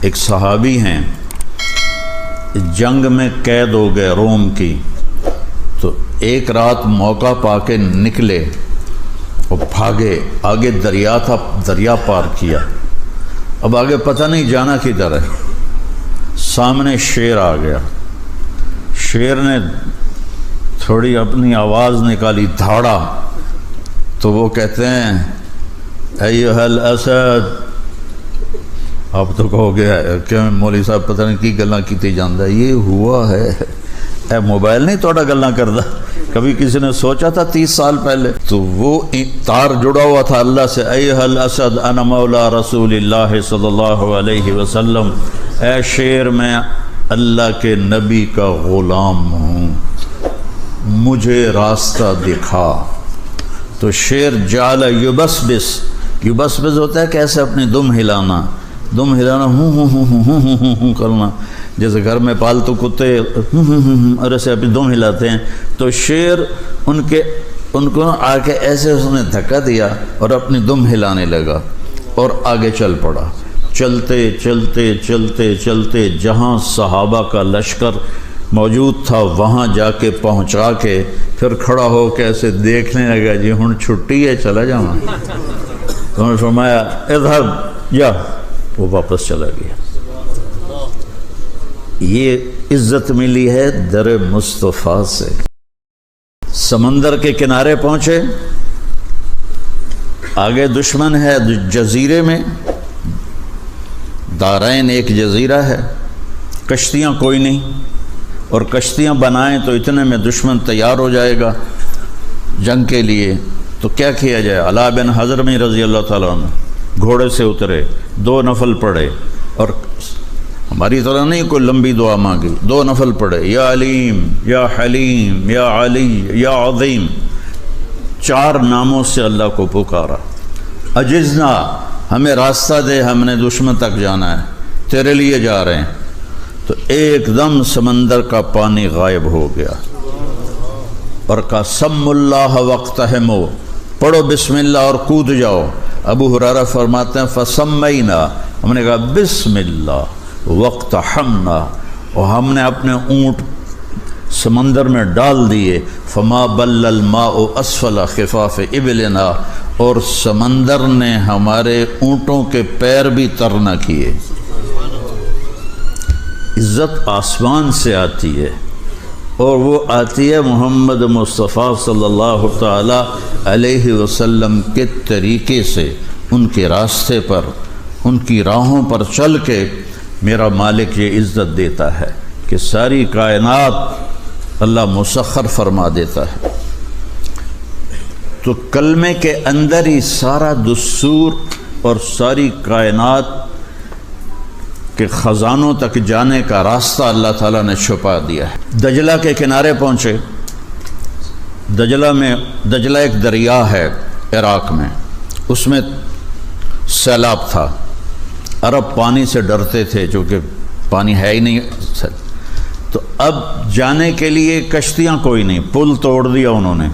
ایک صحابی ہیں، جنگ میں قید ہو گئے روم کی، تو ایک رات موقع پا کے نکلے اور بھاگے، آگے دریا تھا، دریا پار کیا، اب آگے پتہ نہیں جانا کدھر ہے، سامنے شیر آ گیا، شیر نے تھوڑی اپنی آواز نکالی، دھاڑا، تو وہ کہتے ہیں ایھا الاسد، اب تو کہو گیا کہ مولوی صاحب پتہ نہیں کی گلاں کیتی جاندا، یہ ہوا ہے، اے موبائل نہیں توڑا گلاں کردا، کبھی کسی نے سوچا تھا 30 سال پہلے؟ تو وہ تار جڑا ہوا تھا اللہ سے، ایھا الاسد انا مولا رسول اللہ صلی اللہ علیہ وسلم، اے شیر میں اللہ کے نبی کا غلام ہوں، مجھے راستہ دکھا۔ تو شیر جعل یبسبس ہوتا ہے کیسے اپنی دم ہلانا، ہوں ہوں ہوں ہوں ہوں ہوں ہوں کرنا، جیسے گھر میں پالتو کتے اور ایسے اپنی دم ہلاتے ہیں، تو شیر ان کو آ کے ایسے اس نے دھکا دیا اور اپنی دم ہلانے لگا اور آگے چل پڑا، چلتے چلتے چلتے چلتے جہاں صحابہ کا لشکر موجود تھا وہاں جا کے پہنچا کے پھر کھڑا ہو کے ایسے دیکھنے لگا، جی ہن چھٹی ہے چلا جاؤں، انہوں نے فرمایا اذهب جا، وہ واپس چلا گیا۔ یہ عزت ملی ہے در مصطفیٰ سے۔ سمندر کے کنارے پہنچے، آگے دشمن ہے جزیرے میں، دارین ایک جزیرہ ہے، کشتیاں کوئی نہیں، اور کشتیاں بنائیں تو اتنے میں دشمن تیار ہو جائے گا جنگ کے لیے، تو کیا کیا جائے؟ علا بن حضرمی رضی اللہ تعالیٰ عنہ گھوڑے سے اترے، 2 نفل پڑھے، اور ہماری طرح نہیں کوئی لمبی دعا مانگی، 2 نفل پڑھے، یا علیم یا حلیم یا علی یا عظیم، 4 ناموں سے اللہ کو پکارا۔ اجزنا، ہمیں راستہ دے، ہم نے دشمن تک جانا ہے، تیرے لیے جا رہے ہیں۔ تو ایک دم سمندر کا پانی غائب ہو گیا، اور کہا سم اللہ وقتہمو، پڑھو بسم اللہ اور کود جاؤ۔ ابو ہریرہ فرماتے ہیں فسمینا، ہم نے کہا بسم اللہ وقتحمنا، اور ہم نے اپنے اونٹ سمندر میں ڈال دیے، فما بل الماء اسفل خفاف ابلنا، اور سمندر نے ہمارے اونٹوں کے پیر بھی تر نہ کیے۔ عزت آسمان سے آتی ہے، اور وہ آتی ہے محمد مصطفیٰ صلی اللہ تعالی علیہ وسلم کے طریقے سے، ان کے راستے پر، ان کی راہوں پر چل کے میرا مالک یہ عزت دیتا ہے کہ ساری کائنات اللہ مسخر فرما دیتا ہے۔ تو کلمے کے اندر ہی سارا دستور اور ساری کائنات کہ خزانوں تک جانے کا راستہ اللہ تعالیٰ نے چھپا دیا ہے۔ دجلہ کے کنارے پہنچے، دجلہ ایک دریا ہے عراق میں، اس میں سیلاب تھا، عرب پانی سے ڈرتے تھے چونکہ پانی ہے ہی نہیں، تو اب جانے کے لیے کشتیاں کوئی نہیں، پل توڑ دیا انہوں نے،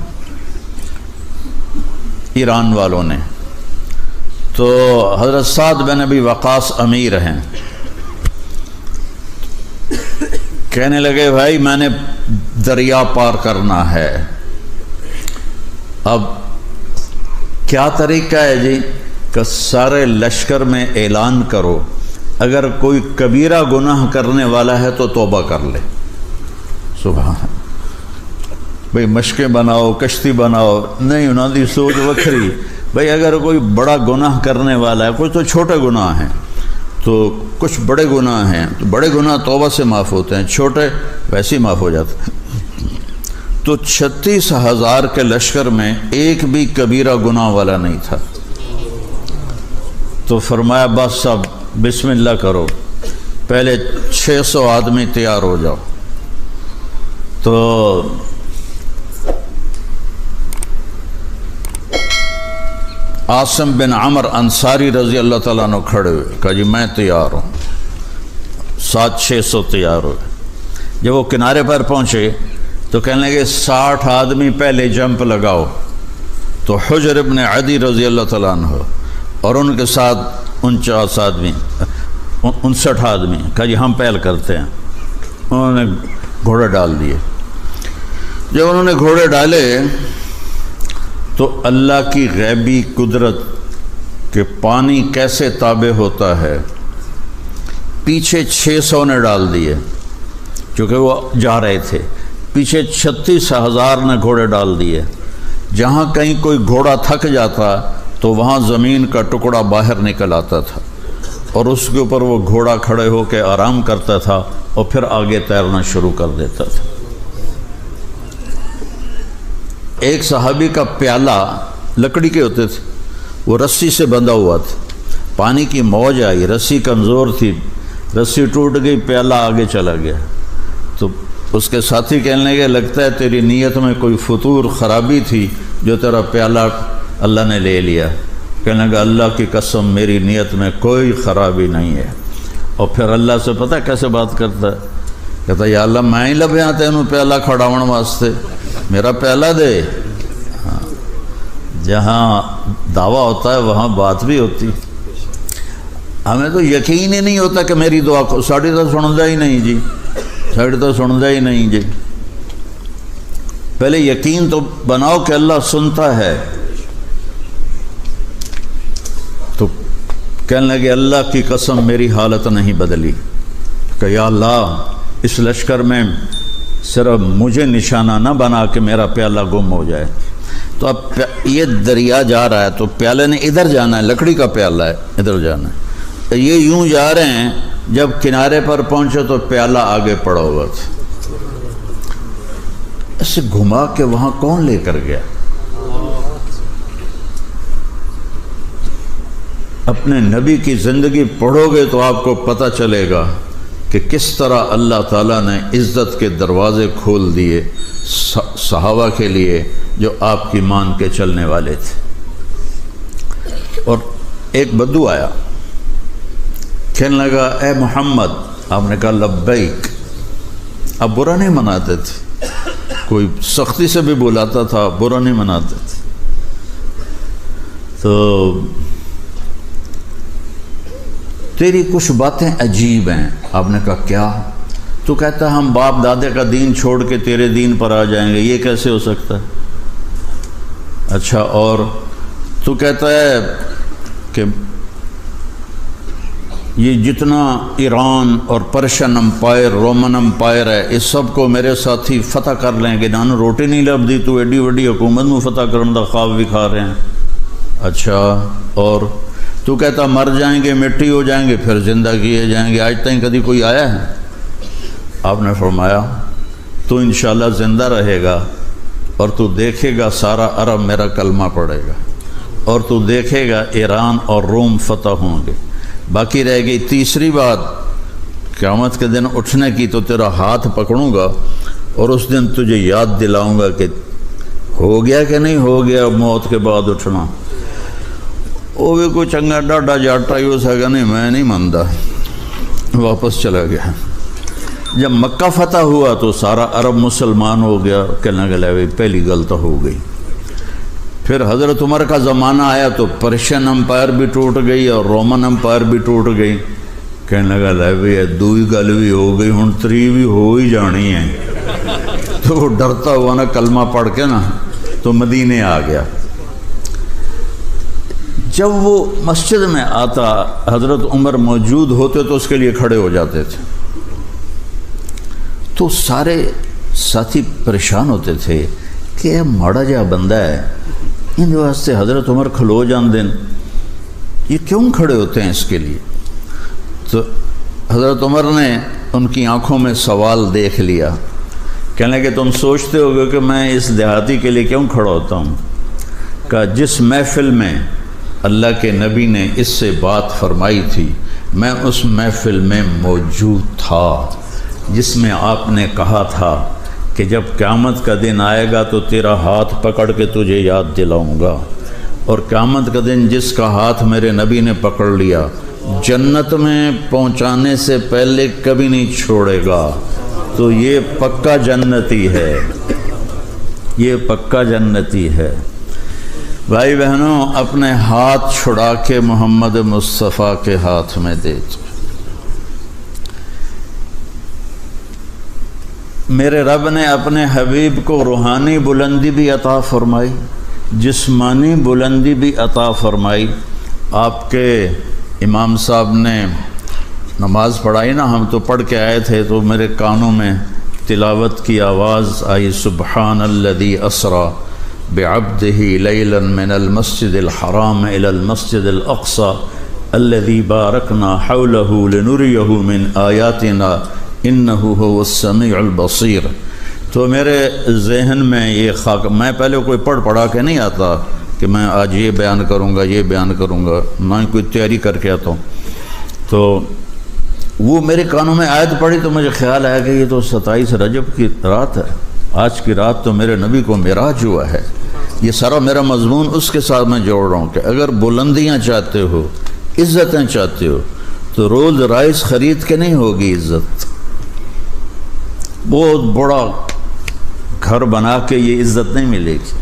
ایران والوں نے۔ تو حضرت سعد بن ابی وقاص امیر ہیں، کہنے لگے بھائی میں نے دریا پار کرنا ہے، اب کیا طریقہ ہے جی؟ کہ سارے لشکر میں اعلان کرو اگر کوئی کبیرہ گناہ کرنے والا ہے تو توبہ کر لے۔ سبحان، بھئی مشقیں بناؤ، کشتی بناؤ، نہیں انہوں دی سوچ وکھری، بھئی اگر کوئی بڑا گناہ کرنے والا ہے، کچھ تو چھوٹے گناہ ہیں تو کچھ بڑے گناہ ہیں، تو بڑے گناہ توبہ سے معاف ہوتے ہیں، چھوٹے ویسے ہی معاف ہو جاتے ہیں۔ تو 36,000 کے لشکر میں ایک بھی کبیرہ گناہ والا نہیں تھا۔ تو فرمایا بس سب بسم اللہ کرو، پہلے 600 آدمی تیار ہو جاؤ۔ تو عاصم بن عمر انصاری رضی اللہ تعالیٰ عنہ کھڑے ہوئے، کہا جی میں تیار ہوں، 700-600 تیار ہوئے۔ جب وہ کنارے پر پہنچے تو کہنے لگے 60 آدمی پہلے جمپ لگاؤ۔ تو حجر ابن عدی رضی اللہ تعالیٰ عنہ اور ان کے ساتھ 49 آدمی 59 آدمی کہا جی ہم پہل کرتے ہیں. انہوں نے گھوڑے ڈال دیے. جب انہوں نے گھوڑے ڈالے تو اللہ کی غیبی قدرت کہ پانی کیسے تابع ہوتا ہے، پیچھے 600 نے ڈال دیے چونکہ وہ جا رہے تھے. پیچھے 36,000 نے گھوڑے ڈال دیے. جہاں کہیں کوئی گھوڑا تھک جاتا تو وہاں زمین کا ٹکڑا باہر نکل آتا تھا اور اس کے اوپر وہ گھوڑا کھڑے ہو کے آرام کرتا تھا اور پھر آگے تیرنا شروع کر دیتا تھا. ایک صحابی کا پیالہ لکڑی کے ہوتے تھے، وہ رسی سے بندھا ہوا تھا. پانی کی موج آئی، رسی کمزور تھی، رسی ٹوٹ گئی، پیالہ آگے چلا گیا. تو اس کے ساتھی کہنے لگے لگتا ہے تیری نیت میں کوئی فطور خرابی تھی جو تیرا پیالہ اللہ نے لے لیا. کہنے لگا اللہ کی قسم میری نیت میں کوئی خرابی نہیں ہے. اور پھر اللہ سے پتہ کیسے بات کرتا ہے، کہتا ہے یا اللہ میں ہی لبھیاں تینوں پیالہ کھڑاون واسطے، میرا پیالہ دے. ہاں، جہاں دعویٰ ہوتا ہے وہاں بات بھی ہوتی. ہمیں تو یقین ہی نہیں ہوتا کہ میری دعا کو ساڑی تو سندا ہی نہیں جی، ساڑی تو سندا ہی نہیں جی. پہلے یقین تو بناؤ کہ اللہ سنتا ہے. تو کہنے لگے اللہ کی قسم میری حالت نہیں بدلی کہ یا اللہ اس لشکر میں صرف مجھے نشانہ نہ بنا کہ میرا پیالہ گم ہو جائے. تو اب یہ دریا جا رہا ہے تو پیالے نے ادھر جانا ہے، لکڑی کا پیالہ ہے، ادھر جانا ہے. یہ یوں جا رہے ہیں، جب کنارے پر پہنچے تو پیالہ آگے پڑا ہوا تھا. اسے گھما کے وہاں کون لے کر گیا؟ اپنے نبی کی زندگی پڑھو گے تو آپ کو پتہ چلے گا کہ کس طرح اللہ تعالیٰ نے عزت کے دروازے کھول دیے صحابہ کے لیے جو آپ کی مان کے چلنے والے تھے. اور ایک بدو آیا، کہنے لگا اے محمد. آپ نے کہا لبیک. اب برا نہیں مناتے تھے، کوئی سختی سے بھی بلاتا تھا، برا نہیں مناتے تھے. تو تیری کچھ باتیں عجیب ہیں. آپ نے کہا کیا؟ تو کہتا ہے ہم باپ دادے کا دین چھوڑ کے تیرے دین پر آ جائیں گے، یہ کیسے ہو سکتا ہے؟ اچھا اور تو کہتا ہے کہ یہ جتنا ایران اور پرشین امپائر، رومن امپائر ہے، اس سب کو میرے ساتھی فتح کر لیں گے. نانو روٹی نہیں لبدی تو ایڈی وڈی حکومت میں فتح کرنے کا خواب بھی کھا رہے ہیں. اچھا اور تو کہتا مر جائیں گے، مٹی ہو جائیں گے، پھر زندہ کیے جائیں گے. آج تک کبھی کوئی آیا ہے؟ آپ نے فرمایا تو انشاءاللہ زندہ رہے گا اور تو دیکھے گا سارا عرب میرا کلمہ پڑھے گا اور تو دیکھے گا ایران اور روم فتح ہوں گے. باقی رہ گئی تیسری بات، قیامت کے دن اٹھنے کی. تو تیرا ہاتھ پکڑوں گا اور اس دن تجھے یاد دلاؤں گا کہ ہو گیا کہ نہیں ہو گیا موت کے بعد اٹھنا. وہ بھی کوئی چنگا ڈاڈا جاٹا ہی ہو سکا نہیں، میں نہیں مانتا، واپس چلا گیا. جب مکہ فتح ہوا تو سارا عرب مسلمان ہو گیا. کہنے لگے پہلی غلط ہو گئی. پھر حضرت عمر کا زمانہ آیا تو پرشین امپائر بھی ٹوٹ گئی اور رومن امپائر بھی ٹوٹ گئی. کہنے لگا لے بھی دوئی گل بھی ہو گئی، ہن تری بھی ہو ہی جانی ہے. تو وہ ڈرتا ہوا نا کلمہ پڑھ کے نا تو مدینے آ گیا. جب وہ مسجد میں آتا حضرت عمر موجود ہوتے تو اس کے لیے کھڑے ہو جاتے تھے. تو سارے ساتھی پریشان ہوتے تھے کہ یہ ماڑا جا بندہ ہے، ان واسطے حضرت عمر کھلو جان دیں، یہ کیوں کھڑے ہوتے ہیں اس کے لیے؟ تو حضرت عمر نے ان کی آنکھوں میں سوال دیکھ لیا. کہنے کہ تم سوچتے ہوگے کہ میں اس دیہاتی کے لیے کیوں کھڑا ہوتا ہوں؟ کہ جس محفل میں اللہ کے نبی نے اس سے بات فرمائی تھی میں اس محفل میں موجود تھا جس میں آپ نے کہا تھا کہ جب قیامت کا دن آئے گا تو تیرا ہاتھ پکڑ کے تجھے یاد دلاؤں گا، اور قیامت کا دن جس کا ہاتھ میرے نبی نے پکڑ لیا جنت میں پہنچانے سے پہلے کبھی نہیں چھوڑے گا. تو یہ پکا جنتی ہے، یہ پکا جنتی ہے. بھائی بہنوں، اپنے ہاتھ چھڑا کے محمد مصطفیٰ کے ہاتھ میں دے. میرے رب نے اپنے حبیب کو روحانی بلندی بھی عطا فرمائی، جسمانی بلندی بھی عطا فرمائی۔ آپ کے امام صاحب نے نماز پڑھائی نا، ہم تو پڑھ کے آئے تھے تو میرے کانوں میں تلاوت کی آواز آئی، سبحان الذی اسری بعبدہ لیلا من المسجد الحرام الی المسجد الاقصی الذی بارکنا حولہ لنریہ من آیاتنا انہ هو السمیع البصیر۔ تو میرے ذہن میں یہ خاک، میں پہلے کوئی پڑھا کے نہیں آتا کہ میں آج یہ بیان کروں گا یہ بیان کروں گا، میں کوئی تیاری کر کے آتا ہوں، تو وہ میرے کانوں میں آیت پڑھی تو مجھے خیال آیا کہ یہ تو 27 رجب کی رات ہے، آج کی رات تو میرے نبی کو معراج ہوا ہے۔ یہ سارا میرا مضمون اس کے ساتھ میں جوڑ رہا ہوں کہ اگر بلندیاں چاہتے ہو، عزتیں چاہتے ہو، تو رولز رائس خرید کے نہیں ہوگی عزت۔ بہت بڑا گھر بنا کے یہ عزت نہیں ملے گی،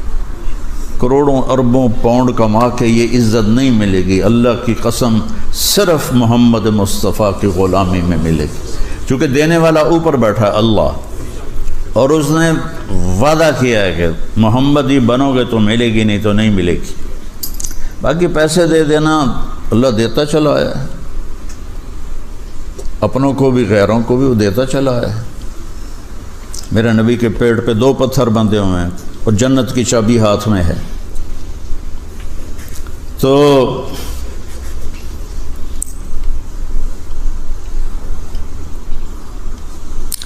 کروڑوں اربوں پاؤنڈ کما کے یہ عزت نہیں ملے گی، اللہ کی قسم صرف محمد مصطفیٰ کی غلامی میں ملے گی، چونکہ دینے والا اوپر بیٹھا ہے اللہ، اور اس نے وعدہ کیا ہے کہ محمدی بنو گے تو ملے گی، نہیں تو نہیں ملے گی۔ باقی پیسے دے دینا اللہ دیتا چلا ہے، اپنوں کو بھی غیروں کو بھی وہ دیتا چلا ہے۔ میرے نبی کے پیٹ پہ 2 پتھر بندھے ہوئے ہیں اور جنت کی چابی ہاتھ میں ہے۔ تو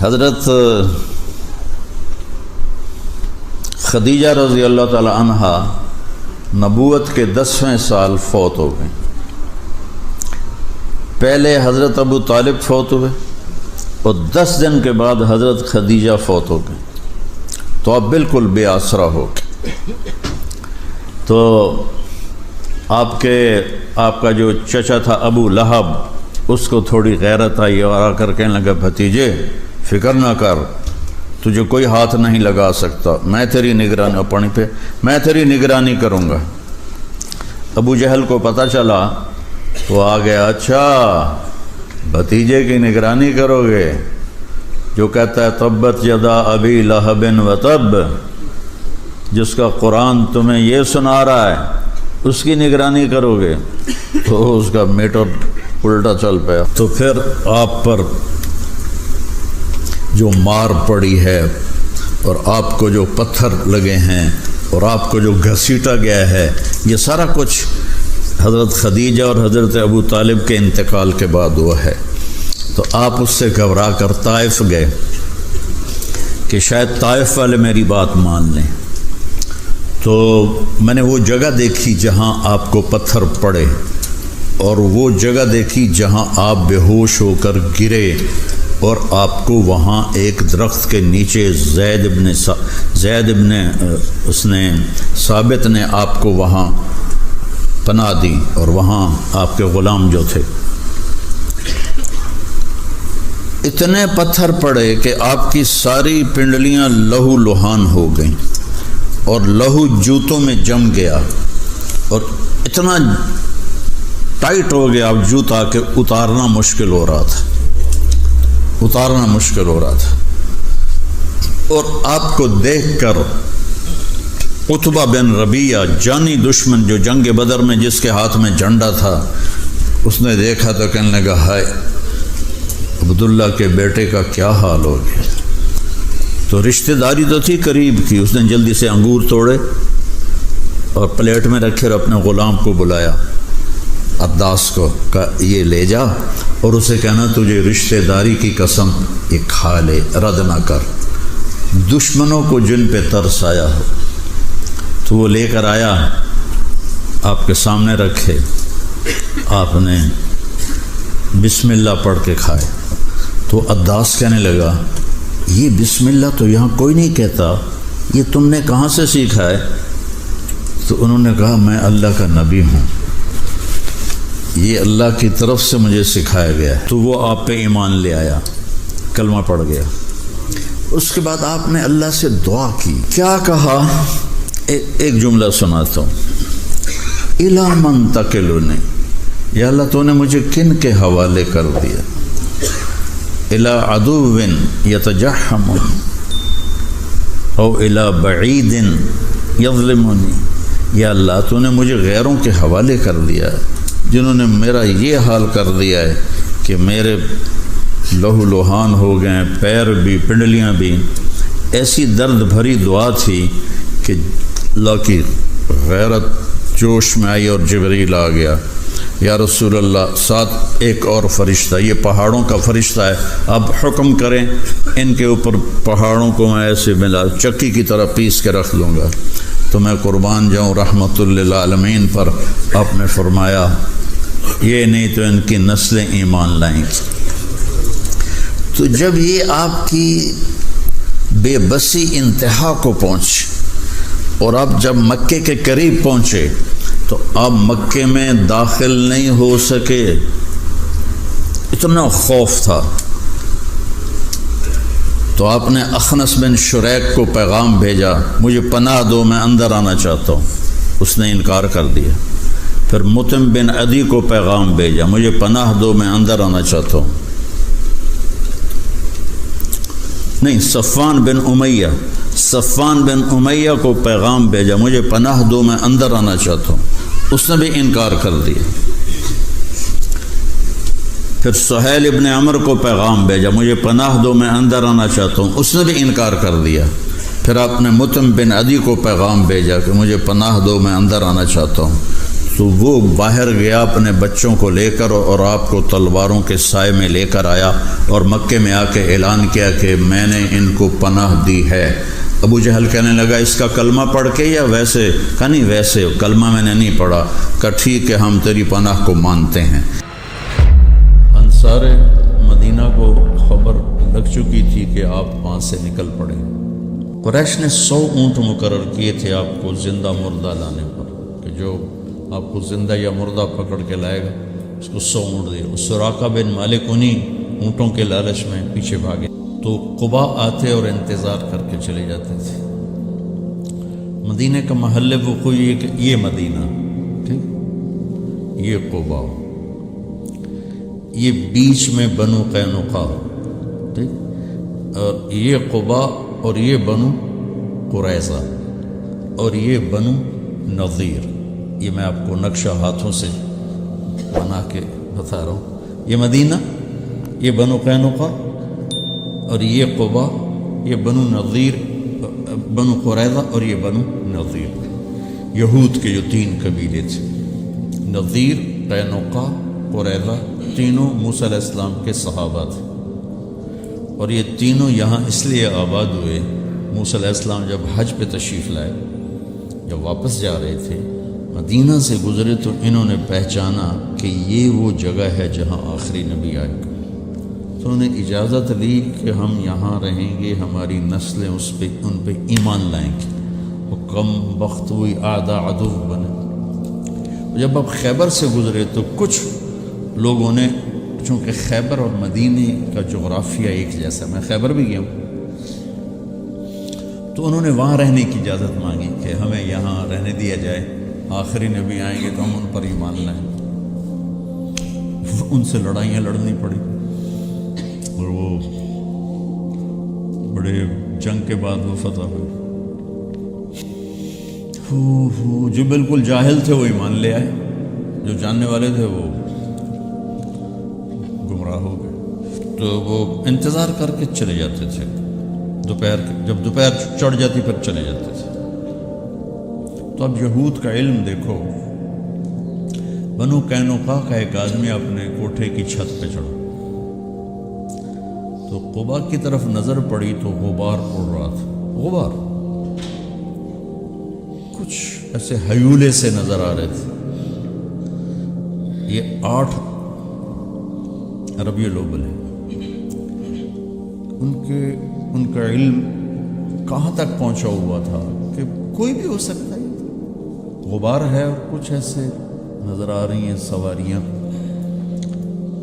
حضرت خدیجہ رضی اللہ تعالی عنہا نبوت کے 10ویں سال فوت ہو گئیں۔ پہلے حضرت ابو طالب فوت ہوئے اور 10 دن کے بعد حضرت خدیجہ فوت ہو گئیں، تو آپ بالکل بے آسرا ہو گئے۔ تو آپ کا جو چچا تھا ابو لہب، اس کو تھوڑی غیرت آئی اور آ کر کہنے لگا، بھتیجے فکر نہ کر، تجھے کوئی ہاتھ نہیں لگا سکتا، میں تیری نگرانی اپنی پہ میں تیری نگرانی کروں گا۔ ابو جہل کو پتہ چلا تو آ گیا، اچھا بھتیجے کی نگرانی کرو گے، جو کہتا ہے تبت یدا ابی لہب و تب، جس کا قرآن تمہیں یہ سنا رہا ہے اس کی نگرانی کرو گے، تو اس کا میٹر الٹا چل پیا۔ تو پھر آپ پر جو مار پڑی ہے اور آپ کو جو پتھر لگے ہیں اور آپ کو جو گھسیٹا گیا ہے، یہ سارا کچھ حضرت خدیجہ اور حضرت ابو طالب کے انتقال کے بعد ہوا ہے۔ تو آپ اس سے گھبرا کر طائف گئے کہ شاید طائف والے میری بات مان لیں۔ تو میں نے وہ جگہ دیکھی جہاں آپ کو پتھر پڑے، اور وہ جگہ دیکھی جہاں آپ بے ہوش ہو کر گرے، اور آپ کو وہاں ایک درخت کے نیچے زید ابن اس نے ثابت نے آپ کو وہاں پناہ دی، اور وہاں آپ کے غلام جو تھے، اتنے پتھر پڑے کہ آپ کی ساری پنڈلیاں لہو لہان ہو گئیں اور لہو جوتوں میں جم گیا، اور اتنا ٹائٹ ہو گیا آپ جوتا کہ اتارنا مشکل ہو رہا تھا۔ اور آپ کو دیکھ کر عتبہ بن ربیعہ، جانی دشمن جو جنگ بدر میں جس کے ہاتھ میں جھنڈا تھا، اس نے دیکھا تو کہنے لگا، ہائے عبداللہ کے بیٹے کا کیا حال ہو گیا۔ تو رشتہ داری تو تھی قریب کی، اس نے جلدی سے انگور توڑے اور پلیٹ میں رکھے اور اپنے غلام کو بلایا، عباس کو، کہا یہ لے جا اور اسے کہنا تجھے رشتہ داری کی قسم یہ کھا لے، رد نہ کر، دشمنوں کو جن پہ ترس آیا ہو۔ تو وہ لے کر آیا، آپ کے سامنے رکھے، آپ نے بسم اللہ پڑھ کے کھائے۔ تو عباس کہنے لگا، یہ بسم اللہ تو یہاں کوئی نہیں کہتا، یہ تم نے کہاں سے سیکھا ہے؟ تو انہوں نے کہا، میں اللہ کا نبی ہوں، یہ اللہ کی طرف سے مجھے سکھایا گیا ہے۔ تو وہ آپ پہ ایمان لے آیا، کلمہ پڑھ گیا۔ اس کے بعد آپ نے اللہ سے دعا کی، کیا کہا؟ ایک جملہ سناتا ہوں، اِلَى مَن تَكِلُنِي، یا اللہ تو نے مجھے کن کے حوالے کر دیا؟ الی عدو یتجحم او الی بعید یظلمنی، یا اللہ تو نے مجھے غیروں کے حوالے کر دیا ہے جنہوں نے میرا یہ حال کر دیا ہے کہ میرے لہو لوہان ہو گئے، پیر بھی، پنڈلیاں بھی۔ ایسی درد بھری دعا تھی کہ اللہ کی غیرت جوش میں آئی اور جبریل آ گیا، یا رسول اللہ ساتھ ایک اور فرشتہ، یہ پہاڑوں کا فرشتہ ہے، اب حکم کریں ان کے اوپر پہاڑوں کو میں ایسے ملا چکی کی طرح پیس کے رکھ لوں گا تو میں قربان جاؤں رحمت للعالمین پر۔ آپ نے فرمایا یہ نہیں تو ان کی نسلیں ایمان لائیں گی۔ تو جب یہ آپ کی بے بسی انتہا کو پہنچ اور آپ جب مکے کے قریب پہنچے تو آپ مکے میں داخل نہیں ہو سکے، اتنا خوف تھا۔ تو آپ نے اخنس بن شریک کو پیغام بھیجا، مجھے پناہ دو، میں اندر آنا چاہتا ہوں۔ اس نے انکار کر دیا۔ پھر مطعم بن عدی کو پیغام بھیجا، مجھے پناہ دو، میں اندر آنا چاہتا ہوں۔ نہیں، صفوان بن امیہ کو پیغام بھیجا، مجھے پناہ دو، میں اندر آنا چاہتا ہوں۔ اس نے بھی انکار کر دیا۔ پھر سہیل ابن عمر کو پیغام بھیجا، مجھے پناہ دو، میں اندر آنا چاہتا ہوں۔ اس نے بھی انکار کر دیا۔ پھر آپ نے مطعم بن عدی کو پیغام بھیجا کہ مجھے پناہ دو، میں اندر آنا چاہتا ہوں۔ تو وہ باہر گیا اپنے بچوں کو لے کر اور آپ کو تلواروں کے سائے میں لے کر آیا اور مکے میں آ کے اعلان کیا کہ میں نے ان کو پناہ دی ہے۔ ابو جہل کہنے لگا اس کا کلمہ پڑھ کے یا ویسے؟ کہا نہیں ویسے، کلمہ میں نے نہیں پڑھا۔ کہا ٹھیک ہے، ہم تیری پناہ کو مانتے ہیں۔ انصار مدینہ کو خبر لگ چکی تھی کہ آپ وہاں سے نکل پڑے۔ قریش نے 100 اونٹ مقرر کیے تھے آپ کو زندہ مردہ لانے پر، کہ جو آپ کو زندہ یا مردہ پکڑ کے لائے گا اس کو 100 اونٹ دے۔ سراقہ بن مالک انہیں اونٹوں کے لالچ میں پیچھے بھاگے تو قبا آتے اور انتظار کر کے چلے جاتے تھے۔ مدینہ کا محل وقوع یہ مدینہ، ٹھیک، یہ قبا، یہ بیچ میں بنو قینقاع، ٹھیک، اور یہ قبا اور یہ بنو قریظہ اور یہ بنو نظیر۔ یہ میں آپ کو نقشہ ہاتھوں سے بنا کے بتا رہا ہوں۔ یہ مدینہ، یہ بنو قینقاع اور یہ قبا، یہ بنو نظیر، بنو قریظہ اور یہ بنو نظیر، یہود کے جو 3 قبیلے تھے۔ نظیر، قینقاع، قریظہ، تینوں موسیٰ علیہ السلام کے صحابہ تھے، اور یہ تینوں یہاں اس لیے آباد ہوئے۔ موسیٰ علیہ السلام جب حج پہ تشریف لائے، جب واپس جا رہے تھے مدینہ سے گزرے تو انہوں نے پہچانا کہ یہ وہ جگہ ہے جہاں آخری نبی آئے گا۔ تو انہوں نے اجازت لی کہ ہم یہاں رہیں گے، ہماری نسلیں ان پہ ایمان لائیں گی۔ وہ کم وقت ہوئی اعداء عدو بنے۔ جب اب خیبر سے گزرے تو کچھ لوگوں نے، چونکہ خیبر اور مدینے کا جغرافیہ ایک جیسا، میں خیبر بھی گیا ہوں، تو انہوں نے وہاں رہنے کی اجازت مانگی کہ ہمیں یہاں رہنے دیا جائے، آخری نبی آئیں گے تو ہم ان پر ایمان لائیں۔ ان سے لڑائیاں لڑنی پڑی اور وہ بڑے جنگ کے بعد وہ فتح ہوئی۔ جو بالکل جاہل تھے وہ ایمان لے آئے، جو جاننے والے تھے وہ گمراہ ہو گئے۔ تو وہ انتظار کر کے چلے جاتے تھے، جب دوپہر چڑھ جاتی پھر چلے جاتے تھے۔ تو اب یہود کا علم دیکھو، بنو قینقاع کا ایک آدمی اپنے کوٹھے کی چھت پہ چڑھا تو قبا کی طرف نظر پڑی تو غبار اڑ رہا تھا۔ غبار کچھ ایسے ہیولے سے نظر آ رہے تھے۔ یہ 8 ربیع الاول ہے۔ ان کا علم کہاں تک پہنچا ہوا تھا کہ کوئی بھی ہو سکتا ہے، غبار ہے اور کچھ ایسے نظر آ رہی ہیں سواریاں،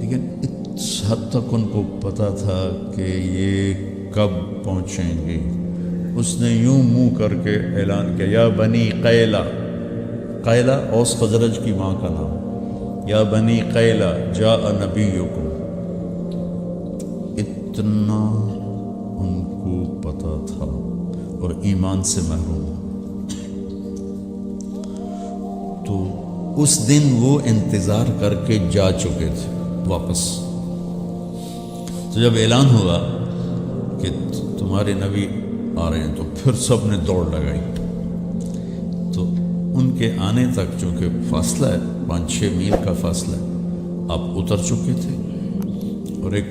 لیکن اس حد تک ان کو پتہ تھا کہ یہ کب پہنچیں گے۔ اس نے یوں منہ کر کے اعلان کیا، یا بنی قیلہ، قیلہ اوس خزرج کی ماں کا نام، یا بنی قیلہ جاء نبیکم اتنا ان کو پتہ تھا اور ایمان سے محروم. تو اس دن وہ انتظار کر کے جا چکے تھے واپس. تو جب اعلان ہوا کہ تمہارے نبی آ رہے ہیں تو پھر سب نے دوڑ لگائی. تو ان کے آنے تک چونکہ فاصلہ ہے 5-6 میل کا فاصلہ ہے، آپ اتر چکے تھے اور ایک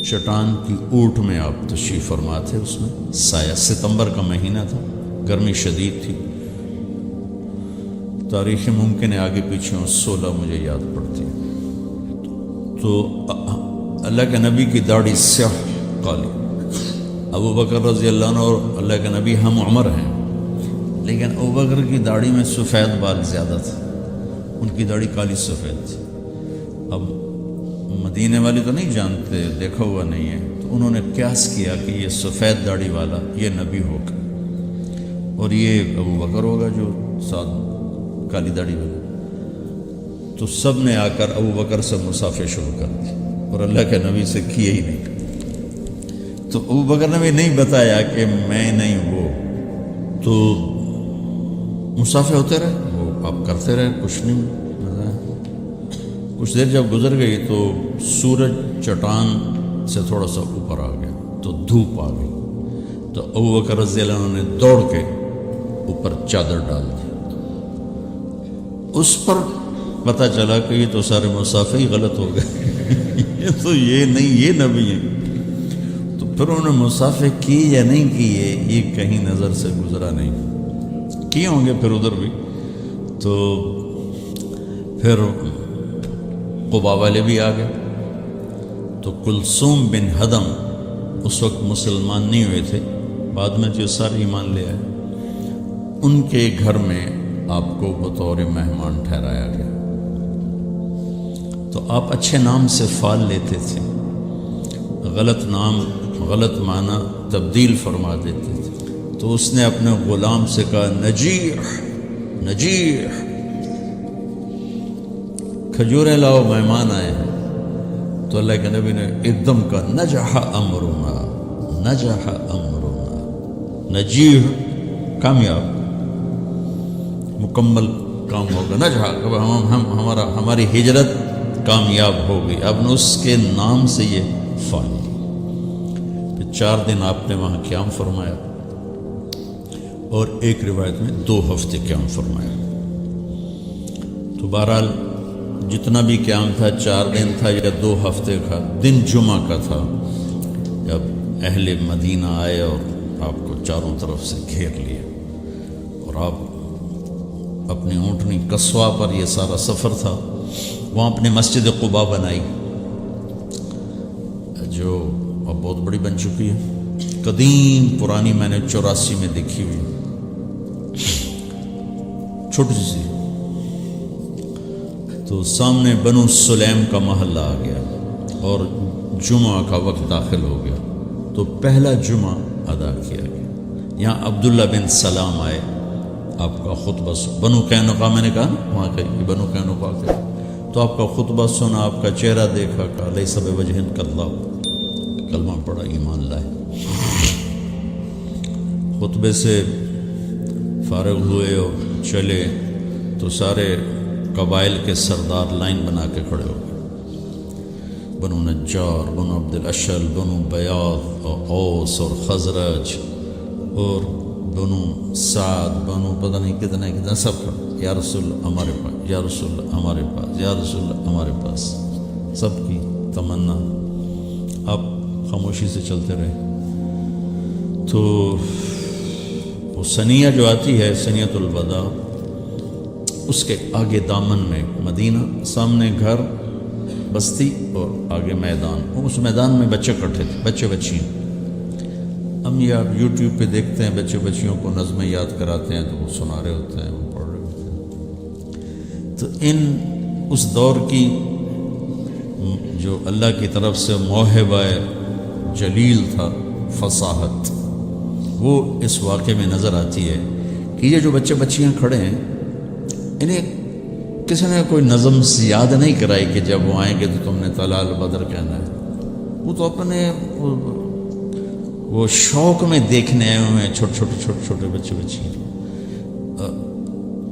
چٹان کی اوٹ میں آپ تشریف فرما تھے. اس میں سایہ، ستمبر کا مہینہ تھا، گرمی شدید تھی. تاریخ ممکن ہے آگے پیچھے 16 مجھے یاد پڑتی ہے. تو اللہ کے نبی کی داڑھی سیاہ کالی. ابو بکر رضی اللہ عنہ اور اللہ کے نبی ہم عمر ہیں، لیکن ابو بکر کی داڑھی میں سفید بال زیادہ تھا، ان کی داڑھی کالی سفید تھی. اب مدینے والے تو نہیں جانتے، دیکھا ہوا نہیں ہے، تو انہوں نے قیاس کیا کہ یہ سفید داڑھی والا یہ نبی ہوگا اور یہ ابو بکر ہوگا جو ساتھ کالی داڑھی والا. تو سب نے آ کر ابو بکر سے مسافہ شروع کر دی اور اللہ کے نبی سے کیے ہی نہیں. تو ابو بکر نے بھی نہیں بتایا کہ میں نہیں وہ. تو مسافہ ہوتے رہے، وہ آپ کرتے رہے، کچھ نہیں بتایا. کچھ دیر جب گزر گئی تو سورج چٹان سے تھوڑا سا اوپر آ گیا تو دھوپ آ گئی. تو ابو بکر رضی اللہ عنہ نے دوڑ کے اوپر چادر ڈال دی. اس پر پتہ چلا کہ یہ تو سارے مسافہ ہی غلط ہو گئے یہ تو یہ نہیں، یہ نبی ہیں. تو پھر انہوں نے مسافہ کی یا نہیں کیے یہ کہیں نظر سے گزرا نہیں. کیے ہوں گے پھر ادھر بھی. تو پھر قبا والے بھی آ گئے. تو کلثوم بن ہدم اس وقت مسلمان نہیں ہوئے تھے، بعد میں جو سارے ایمان لے آئے. ان کے گھر میں آپ کو بطور مہمان ٹھہرایا گیا. تو آپ اچھے نام سے فال لیتے تھے، غلط نام غلط معنی تبدیل فرما دیتے تھے. تو اس نے اپنے غلام سے کہا نجیح نجیح، کھجوریں لاؤ مہمان آئے ہیں. تو اللہ کے نبی نے ایک دم کہا نجح امرنا نجح امرنا. نجیح کامیاب، مکمل کام ہوگا. نجح ہماری ہجرت کامیاب ہو گئی. اب نے اس کے نام سے یہ فال. پھر 4 دن آپ نے وہاں قیام فرمایا اور ایک روایت میں 2 ہفتے قیام فرمایا. تو بہرحال جتنا بھی قیام تھا 4 دن تھا یا 2 ہفتے کا. دن جمعہ کا تھا جب اہل مدینہ آئے اور آپ کو چاروں طرف سے گھیر لیا اور آپ اپنی اونٹنی قصوہ پر، یہ سارا سفر تھا، وہاں اپنی مسجد قباء بنائی جو اب بہت بڑی بن چکی ہے، قدیم پرانی، میں نے 84 میں دیکھی ہوئی، چھوٹی سی. تو سامنے بنو سلیم کا محلہ آ گیا اور جمعہ کا وقت داخل ہو گیا. تو پہلا جمعہ ادا کیا گیا. یہاں عبداللہ بن سلام آئے، آپ کا خطبہ بنو قینقاع، میں نے کہا وہاں کا یہ بنو قینقاع کا. تو آپ کا خطبہ سنا، آپ کا چہرہ دیکھا، کہا لیس بوجہ کذاب، کلمہ پڑھا، ایمان لائے. خطبے سے فارغ ہوئے اور چلے تو سارے قبائل کے سردار لائن بنا کے کھڑے ہو گئے. بنو نجار، بنو عبد الاشل، بنو بیاض اور اوس اور خزرج اور بنو سعد، بنو پتہ نہیں کتنے کتنے، سب کھڑے. یا رسول اللہ ہمارے پاس، یا رسول اللہ ہمارے پاس، یا رسول اللہ ہمارے پاس. سب کی تمنا. آپ خاموشی سے چلتے رہے. تو وہ سنیہ جو آتی ہے، سنیۃ الوداع، اس کے آگے دامن میں مدینہ، سامنے گھر بستی اور آگے میدان. اس میدان میں بچے اکٹھے تھے، بچے بچیاں. ہم یہ آپ یوٹیوب پہ دیکھتے ہیں، بچے بچیوں کو نظمیں یاد کراتے ہیں تو وہ سنا رہے ہوتے ہیں، وہ پڑھ رہے ہوتے ہیں. تو اس دور کی جو اللہ کی طرف سے موہبہ جلیل تھا، فصاحت، وہ اس واقعے میں نظر آتی ہے کہ یہ جو بچے بچیاں کھڑے ہیں، انہیں کسی نے کوئی نظم یاد نہیں کرائی کہ جب وہ آئیں گے تو تم نے طلال بدر کہنا ہے. وہ تو اپنے وہ شوق میں دیکھنے آئے ہوئے ہیں چھوٹے چھوٹے بچے.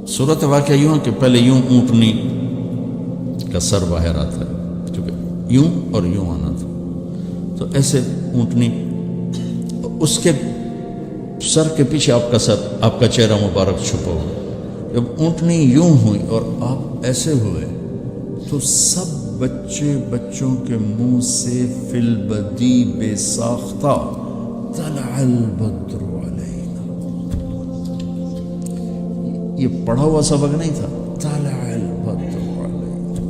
صورت واقعہ یوں ہے کہ پہلے یوں اونٹنی کا سر باہر آتا ہے، کیونکہ یوں اور یوں آنا تھا، تو ایسے اونٹنی، اس کے سر کے پیچھے آپ کا سر، آپ کا چہرہ مبارک چھپا ہوا. جب اونٹنی یوں ہوئی اور آپ ایسے ہوئے تو سب بچوں کے منہ سے فی البدی بے ساختہ طلع البدر علینا، یہ پڑھا ہوا سبق نہیں تھا. طلع البدر علینا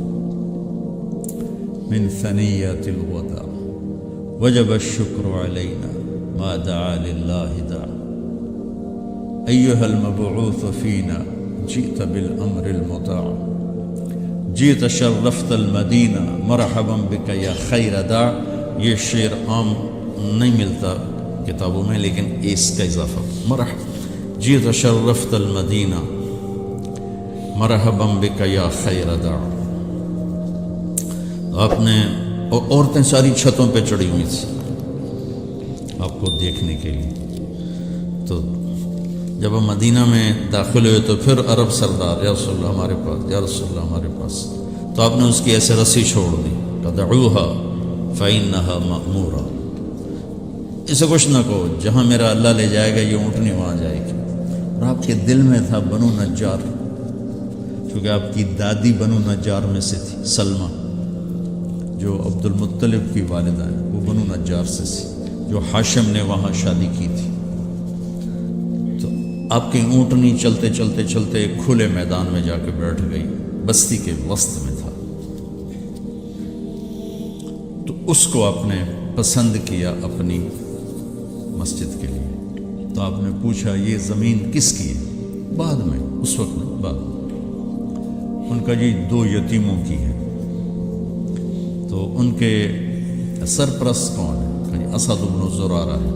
من ثنیات الوداع وجب الشکر علینا ما دعا للہ دعا ایہا المبعوث فینا جئت بالامر المطاع جئت شرفت المدینہ مرحبا بک یا خیر داع. یہ شعر عام نہیں ملتا کتابوں میں، لیکن اس کا اضافہ مرحبا جئت شرفت المدینہ مرحبا بک یا خیر داع. آپ نے، عورتیں ساری چھتوں پہ چڑھی ہوئی تھی آپ کو دیکھنے کے لیے. تو جب ہم مدینہ میں داخل ہوئے تو پھر عرب سردار، یا رسول اللہ ہمارے پاس، یا رسول اللہ ہمارے پاس. تو آپ نے اس کی ایسے رسی چھوڑ دی، دعوها فإنها مأمورہ، اسے کچھ نہ کہو، جہاں میرا اللہ لے جائے گا یہ اونٹنی وہاں جائے گی. اور آپ کے دل میں تھا بنو نجار، کیونکہ آپ کی دادی بنو نجار میں سے تھی، سلمہ جو عبد المطلب کی والدہ ہے وہ بنو نجار سے تھی، جو ہاشم نے وہاں شادی کی تھی. تو آپ کی اونٹنی چلتے چلتے چلتے ایک کھلے میدان میں جا کے بیٹھ گئی، بستی کے وسط میں تھا. تو اس کو آپ نے پسند کیا اپنی مسجد کے لیے. تو آپ نے پوچھا یہ زمین کس کی ہے؟ بعد میں، اس وقت نہیں، بعد میں. ان کا جی 2 یتیموں کی ہے. تو ان کے سرپرست کون ہے؟ کہ اسد بن زرارہ ہے.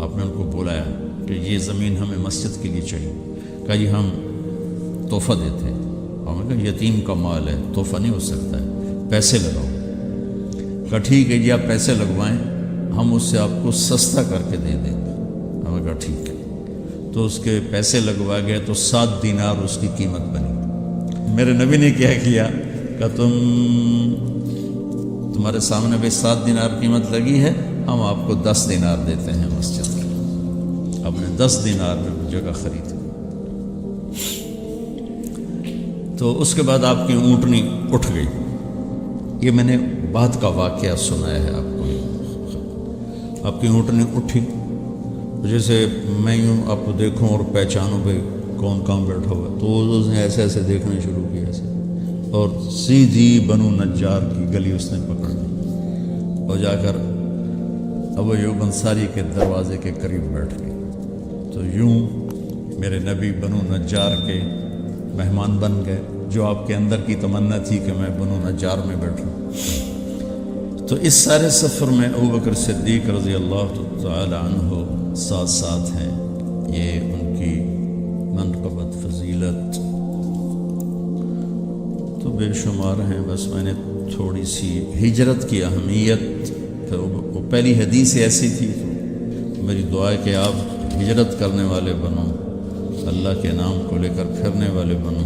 آپ نے ان کو بلایا کہ یہ زمین ہمیں مسجد کے لیے چاہیے. کہا جی ہم تحفہ دیتے ہیں. ہم نے کہا یتیم کا مال ہے، تحفہ نہیں ہو سکتا ہے، پیسے لگاؤ. کہا ٹھیک ہے جی آپ پیسے لگوائیں، ہم اس سے آپ کو سستا کر کے دے دیں گے. ہم نے کہا ٹھیک ہے. تو اس کے پیسے لگوا گئے تو 7 دینار اس کی قیمت بنی. میرے نبی نے کیا کیا کہ تمہارے سامنے بھی 7 دینار قیمت لگی ہے، ہم آپ کو 10 دینار دیتے ہیں مسجد کے. آپ نے 10 دینار میں جگہ خریدی. تو اس کے بعد آپ کی اونٹنی اٹھ گئی. یہ میں نے بعد کا واقعہ سنایا ہے آپ کو. آپ کی اونٹنی اٹھی، جیسے میں یوں آپ کو دیکھوں اور پہچانوں پہ کون کہاں بیٹھا ہوا ہے، تو اس نے ایسے ایسے دیکھنا شروع کیا ایسے، اور سیدھی بنو نجار کی گلی اس نے پکڑ لی اور جا کر ابو ایوب انصاری کے دروازے کے قریب بیٹھ گئی. تو یوں میرے نبی بنو نجار کے مہمان بن گئے، جو آپ کے اندر کی تمنا تھی کہ میں بنو نجار میں بیٹھوں. تو اس سارے سفر میں ابوبکر صدیق رضی اللہ تعالی عنہ ساتھ ساتھ ہیں. یہ ان کی منقبت، فضیلت تو بے شمار ہیں. بس میں نے تھوڑی سی ہجرت کی اہمیت، وہ پہلی حدیث ایسی تھی، تو میری دعا ہے کہ آپ ہجرت کرنے والے بنو، اللہ کے نام کو لے کر پھرنے والے بنو.